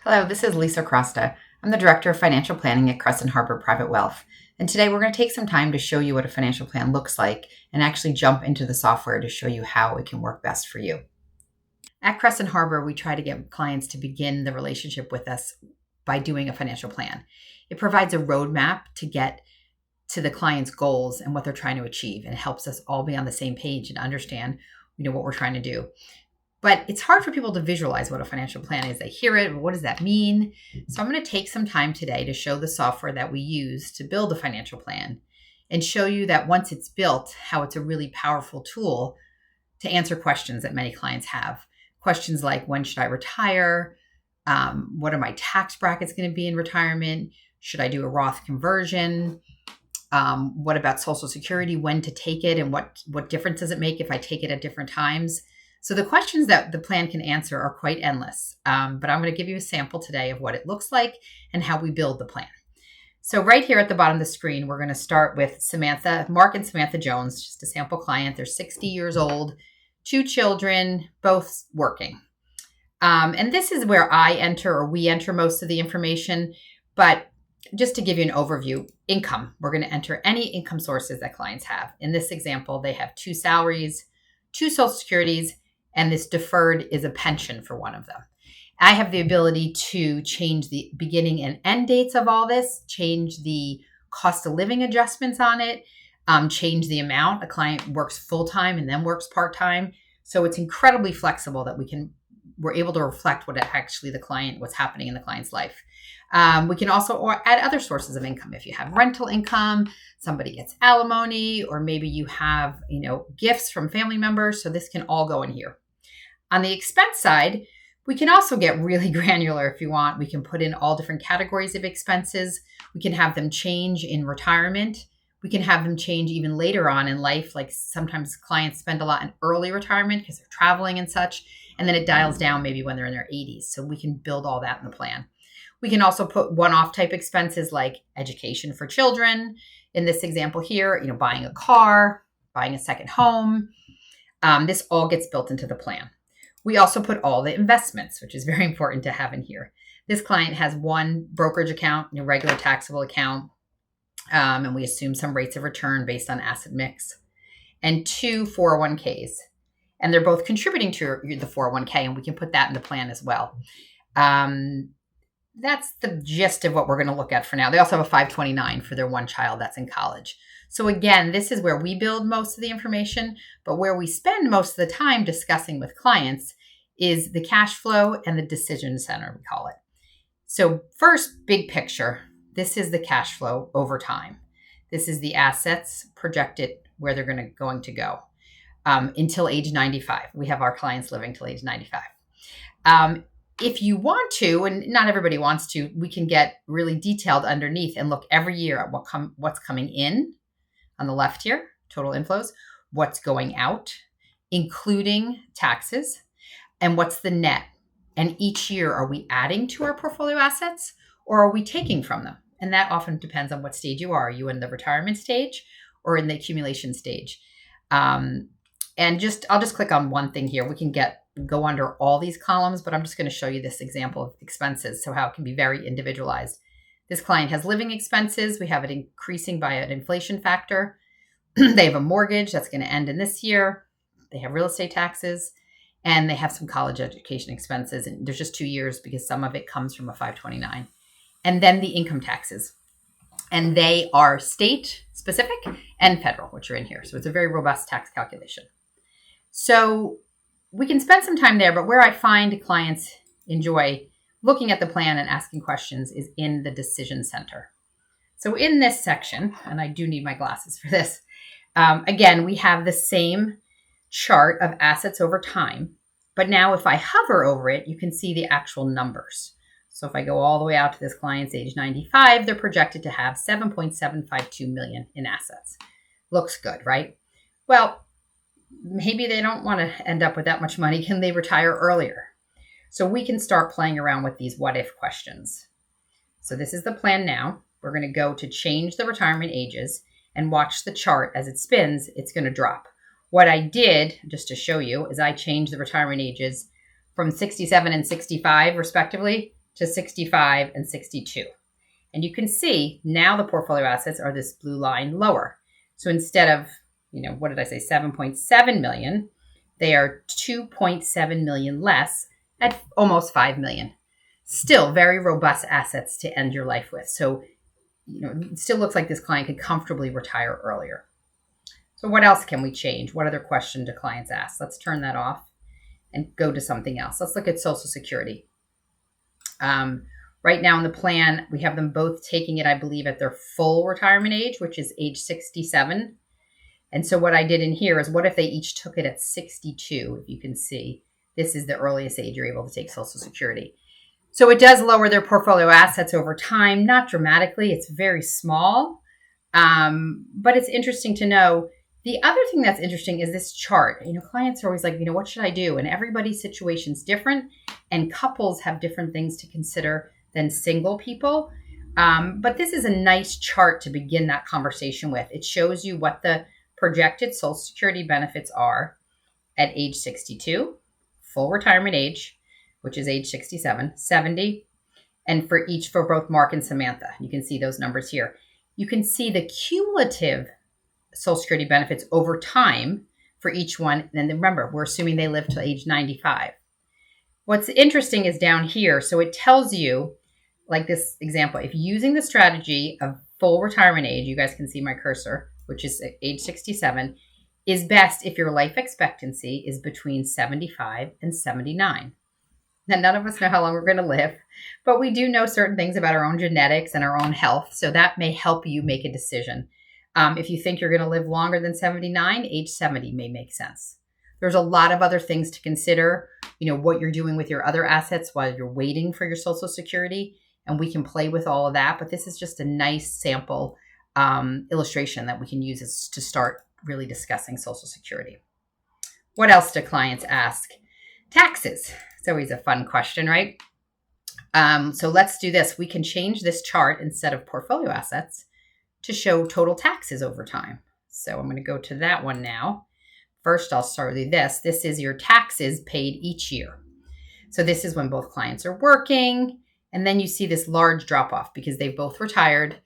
Hello, this is Lisa Crosta. I'm the Director of Financial Planning at Crescent Harbor Private Wealth. And today we're going to take some time to show you what a financial plan looks like and actually jump into the software to show you how it can work best for you. At Crescent Harbor, we try to get clients to begin the relationship with us by doing a financial plan. It provides a roadmap to get to the client's goals and what they're trying to achieve, and it helps us all be on the same page and understand, what we're trying to do. But it's hard for people to visualize what a financial plan is. They hear it, but what does that mean? So I'm going to take some time today to show the software that we use to build a financial plan and show you that once it's built, how it's a really powerful tool to answer questions that many clients have. Questions like, when should I retire? What are my tax brackets going to be in retirement? Should I do a Roth conversion? What about Social Security? When to take it, and what difference does it make if I take it at different times? So the questions that the plan can answer are quite endless, but I'm going to give you a sample today of what it looks like and how we build the plan. So right here at the bottom of the screen, we're going to start with Mark and Samantha Jones, just a sample client. They're 60 years old, 2 children, both working. And this is where we enter most of the information, but just to give you an overview, income, we're going to enter any income sources that clients have. In this example, they have 2 salaries, 2 Social Securities, and this deferred is a pension for one of them. I have the ability to change the beginning and end dates of all this, change the cost of living adjustments on it, change the amount. A client works full-time and then works part-time. So it's incredibly flexible that we're able to reflect what's happening in the client's life. We can also add other sources of income. If you have rental income, somebody gets alimony, or maybe you have, gifts from family members. So this can all go in here. On the expense side, we can also get really granular if you want. We can put in all different categories of expenses. We can have them change in retirement. We can have them change even later on in life. Like sometimes clients spend a lot in early retirement because they're traveling and such. And then it dials down maybe when they're in their 80s. So we can build all that in the plan. We can also put one-off type expenses like education for children. In this example here, buying a car, buying a second home. This all gets built into the plan. We also put all the investments, which is very important to have in here. This client has 1 brokerage account, a regular taxable account, and we assume some rates of return based on asset mix, and 2 401ks. And they're both contributing to the 401k, and we can put that in the plan as well. That's the gist of what we're going to look at for now. They also have a 529 for their 1 child that's in college. So again, this is where we build most of the information, but where we spend most of the time discussing with clients is the cash flow and the decision center, we call it. So first, big picture, this is the cash flow over time. This is the assets projected where they're going to go until age 95. We have our clients living till age 95. If you want to, and not everybody wants to, we can get really detailed underneath and look every year at what's coming in on the left here, total inflows, what's going out, including taxes, and what's the net. And each year, are we adding to our portfolio assets or are we taking from them? And that often depends on what stage you are. Are you in the retirement stage or in the accumulation stage? I'll just click on one thing here. We can go under all these columns, but I'm just going to show you this example of expenses, so how it can be very individualized. This client has living expenses. We have it increasing by an inflation factor. They have a mortgage that's going to end in this year. They have real estate taxes, and they have some college education expenses. And there's just 2 years because some of it comes from a 529. And then the income taxes. And they are state specific and federal, which are in here. So it's a very robust tax calculation. So we can spend some time there, but where I find clients enjoy looking at the plan and asking questions is in the decision center. So in this section, and I do need my glasses for this, again, we have the same chart of assets over time, but now if I hover over it, you can see the actual numbers. So if I go all the way out to this client's age 95, they're projected to have 7.752 million in assets. Looks good, right? Well, maybe they don't want to end up with that much money. Can they retire earlier? So we can start playing around with these what if questions. So this is the plan now. We're going to go to change the retirement ages and watch the chart as it spins. It's going to drop. What I did, just to show you, is I changed the retirement ages from 67 and 65 respectively to 65 and 62. And you can see now the portfolio assets are this blue line lower. So instead of, what did I say, 7.7 million, they are 2.7 million less at almost 5 million. Still very robust assets to end your life with. So, it still looks like this client could comfortably retire earlier. So what else can we change? What other question do clients ask? Let's turn that off and go to something else. Let's look at Social Security. Right now in the plan, we have them both taking it, I believe, at their full retirement age, which is age 67. And so what I did in here is, what if they each took it at 62? If you can see, this is the earliest age you're able to take Social Security. So it does lower their portfolio assets over time, not dramatically. It's very small, but it's interesting to know. The other thing that's interesting is this chart. Clients are always like, what should I do? And everybody's situation's different, and couples have different things to consider than single people. But this is a nice chart to begin that conversation with. It shows you what the projected Social Security benefits are at age 62, full retirement age, which is age 67, 70, and for both Mark and Samantha. You can see those numbers here. You can see the cumulative Social Security benefits over time for each one. And then remember, we're assuming they live to age 95. What's interesting is down here. So it tells you, like this example, if using the strategy of full retirement age, you guys can see my cursor, which is age 67, is best if your life expectancy is between 75 and 79. Now, none of us know how long we're going to live, but we do know certain things about our own genetics and our own health. So that may help you make a decision. If you think you're going to live longer than 79, age 70 may make sense. There's a lot of other things to consider, what you're doing with your other assets while you're waiting for your Social Security, and we can play with all of that. But this is just a nice sample illustration that we can use to start really discussing Social Security. What else do clients ask? Taxes. It's always a fun question, right? So let's do this. We can change this chart instead of portfolio assets to show total taxes over time. So I'm going to go to that one now. First, I'll start with this. This is your taxes paid each year. So this is when both clients are working. And then you see this large drop off because they've both retired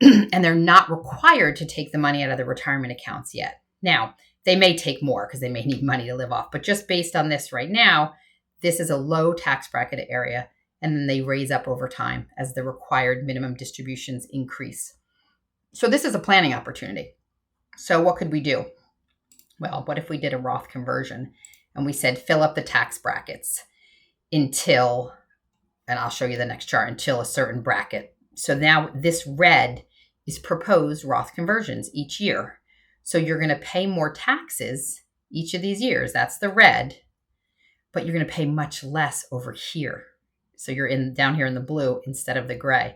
and they're not required to take the money out of the retirement accounts yet. Now, they may take more because they may need money to live off. But just based on this right now, this is a low tax bracket area. And then they raise up over time as the required minimum distributions increase. So this is a planning opportunity. So what could we do? Well, what if we did a Roth conversion and we said, fill up the tax brackets until, and I'll show you the next chart, until a certain bracket. So now this red is proposed Roth conversions each year. So you're going to pay more taxes each of these years. That's the red, but you're going to pay much less over here. So you're down here in the blue instead of the gray.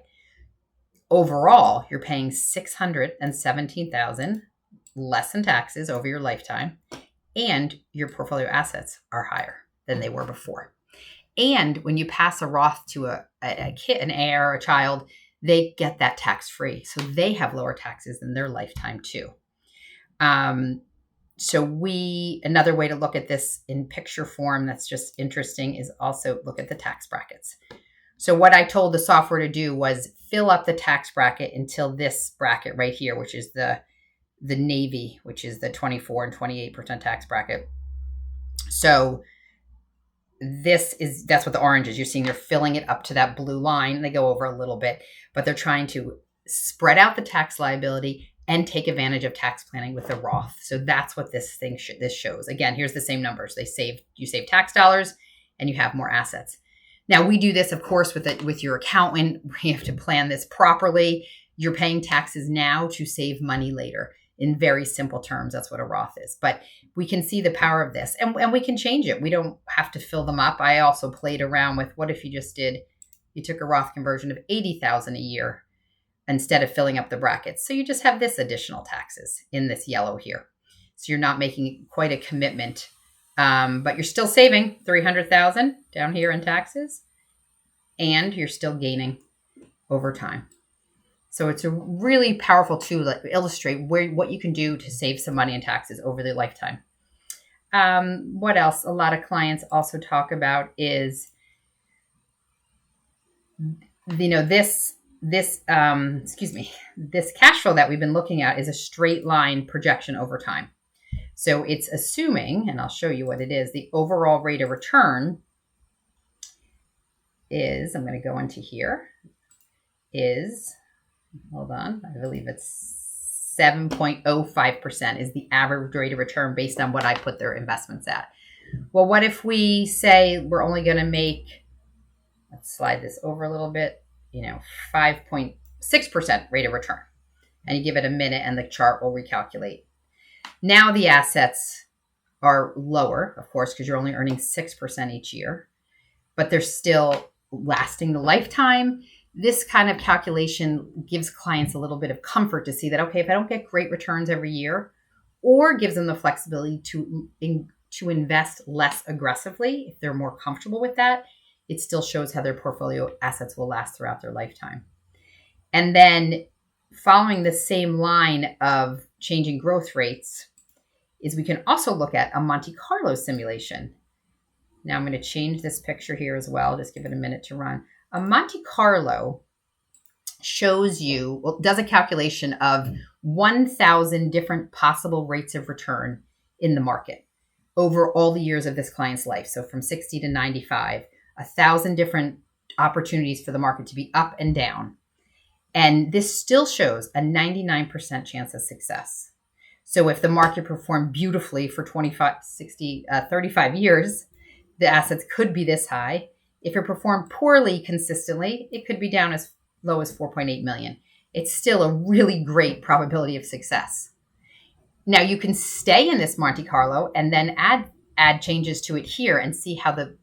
Overall, you're paying $617,000 less in taxes over your lifetime, and your portfolio assets are higher than they were before. And when you pass a Roth to a kid, an heir, a child, they get that tax free. So they have lower taxes in their lifetime too. Another way to look at this in picture form that's just interesting is also look at the tax brackets. So what I told the software to do was fill up the tax bracket until this bracket right here, which is the navy, which is the 24 and 28% tax bracket. So that's what the orange is. You're seeing they're filling it up to that blue line. They go over a little bit, but they're trying to spread out the tax liability and take advantage of tax planning with the Roth. So that's what this shows. Again, here's the same numbers. You save tax dollars and you have more assets. Now we do this, of course, with your accountant. We have to plan this properly. You're paying taxes now to save money later. In very simple terms, that's what a Roth is. But we can see the power of this, and we can change it. We don't have to fill them up. I also played around with what if you took a Roth conversion of $80,000 a year instead of filling up the brackets. So you just have this additional taxes in this yellow here. So you're not making quite a commitment, but you're still saving $300,000 down here in taxes, and you're still gaining over time. So it's a really powerful tool to illustrate what you can do to save some money in taxes over their lifetime. What else? A lot of clients also talk about is this cash flow that we've been looking at is a straight line projection over time. So it's assuming, and I'll show you what it is, the overall rate of return is, I'm going to go into here, is, hold on, I believe it's 7.05% is the average rate of return based on what I put their investments at. Well, what if we say we're only going to make, let's slide this over a little bit, 5.6% rate of return. And you give it a minute and the chart will recalculate. Now the assets are lower, of course, because you're only earning 6% each year, but they're still lasting the lifetime. This kind of calculation gives clients a little bit of comfort to see that, okay, if I don't get great returns every year, or gives them the flexibility to invest less aggressively, if they're more comfortable with that, it still shows how their portfolio assets will last throughout their lifetime. And then following the same line of changing growth rates is we can also look at a Monte Carlo simulation. Now I'm going to change this picture here as well. Just give it a minute to run. A Monte Carlo shows you, well, does a calculation of 1,000 different possible rates of return in the market over all the years of this client's life. So from 60 to 95, 1,000 different opportunities for the market to be up and down. And this still shows a 99% chance of success. So if the market performed beautifully for 35 years, the assets could be this high. If it performed poorly consistently, it could be down as low as 4.8 million. It's still a really great probability of success. Now you can stay in this Monte Carlo and then add changes to it here and see how the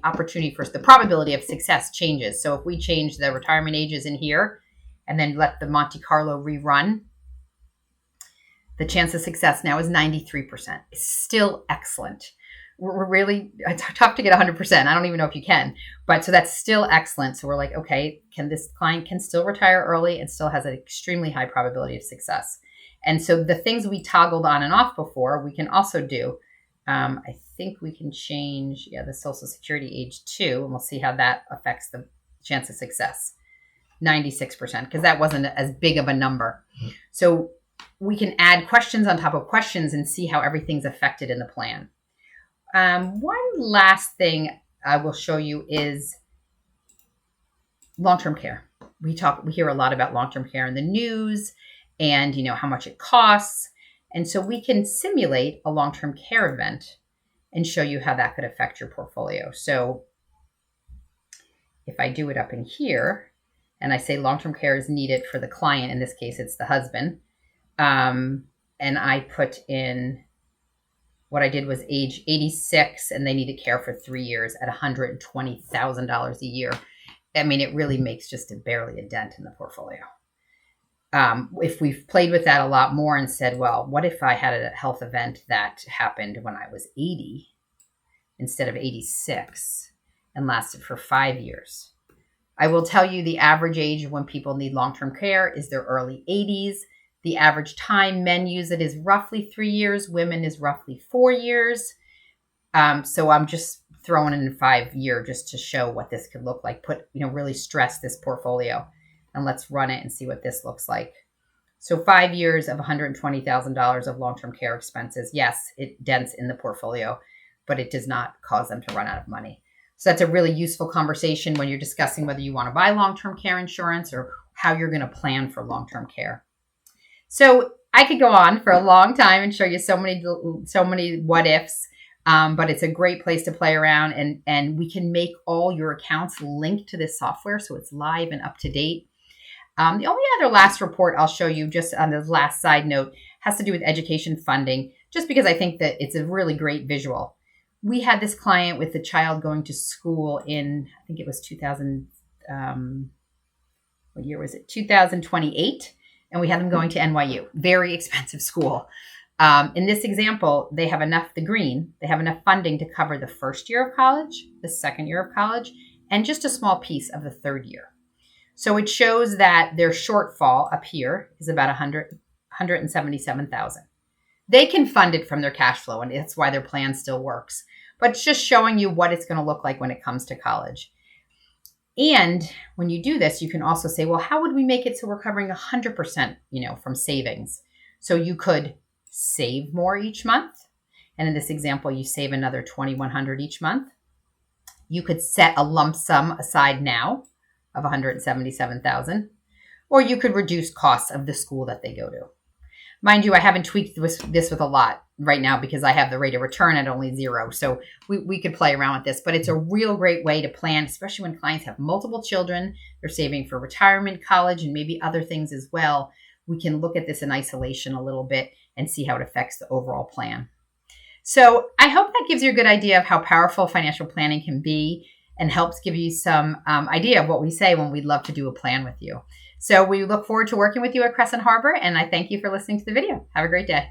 opportunity for the probability of success changes. So if we change the retirement ages in here and then let the Monte Carlo rerun, the chance of success now is 93%. It's still excellent. We're really, it's tough to get 100%. I don't even know if you can, but so that's still excellent. So we're like, okay, this client can still retire early and still has an extremely high probability of success. And so the things we toggled on and off before, we can also do. I think we can change, the Social Security age too, and we'll see how that affects the chance of success. 96%, because that wasn't as big of a number. So we can add questions on top of questions and see how everything's affected in the plan. One last thing I will show you is long-term care. We hear a lot about long-term care in the news and, how much it costs. And so we can simulate a long-term care event and show you how that could affect your portfolio. So if I do it up in here and I say long-term care is needed for the client, in this case, it's the husband. And I put in, what I did was age 86 and they needed care for 3 years at $120,000 a year. I mean, it really makes just barely a dent in the portfolio. If we've played with that a lot more and said, well, what if I had a health event that happened when I was 80 instead of 86 and lasted for 5 years? I will tell you the average age when people need long-term care is their early 80s. The average time men use it is roughly 3 years. Women is roughly 4 years. So I'm just throwing in 5 year just to show what this could look like. Really stress this portfolio. And let's run it and see what this looks like. So 5 years of $120,000 of long-term care expenses. Yes, it dents in the portfolio, but it does not cause them to run out of money. So that's a really useful conversation when you're discussing whether you want to buy long-term care insurance or how you're going to plan for long-term care. So I could go on for a long time and show you so many what ifs, but it's a great place to play around, and we can make all your accounts linked to this software so it's live and up to date. The only other last report I'll show you, just on the last side note, has to do with education funding, just because I think that it's a really great visual. We had this client with the child going to school in, I think it was 2028. And we had them going to NYU, very expensive school. In this example, they have enough funding to cover the first year of college, the second year of college, and just a small piece of the third year. So it shows that their shortfall up here is about $177,000. They can fund it from their cash flow, and that's why their plan still works. But it's just showing you what it's going to look like when it comes to college. And when you do this, you can also say, well, how would we make it so we're covering 100%, from savings? So you could save more each month. And in this example, you save another $2,100 each month. You could set a lump sum aside now of $177,000, or you could reduce costs of the school that they go to. Mind you, I haven't tweaked this with a lot right now because I have the rate of return at only 0. So we could play around with this, but it's a real great way to plan, especially when clients have multiple children, they're saving for retirement, college, and maybe other things as well. We can look at this in isolation a little bit and see how it affects the overall plan. So I hope that gives you a good idea of how powerful financial planning can be and helps give you some idea of what we say when we'd love to do a plan with you. So we look forward to working with you at Crescent Harbor, and I thank you for listening to the video. Have a great day.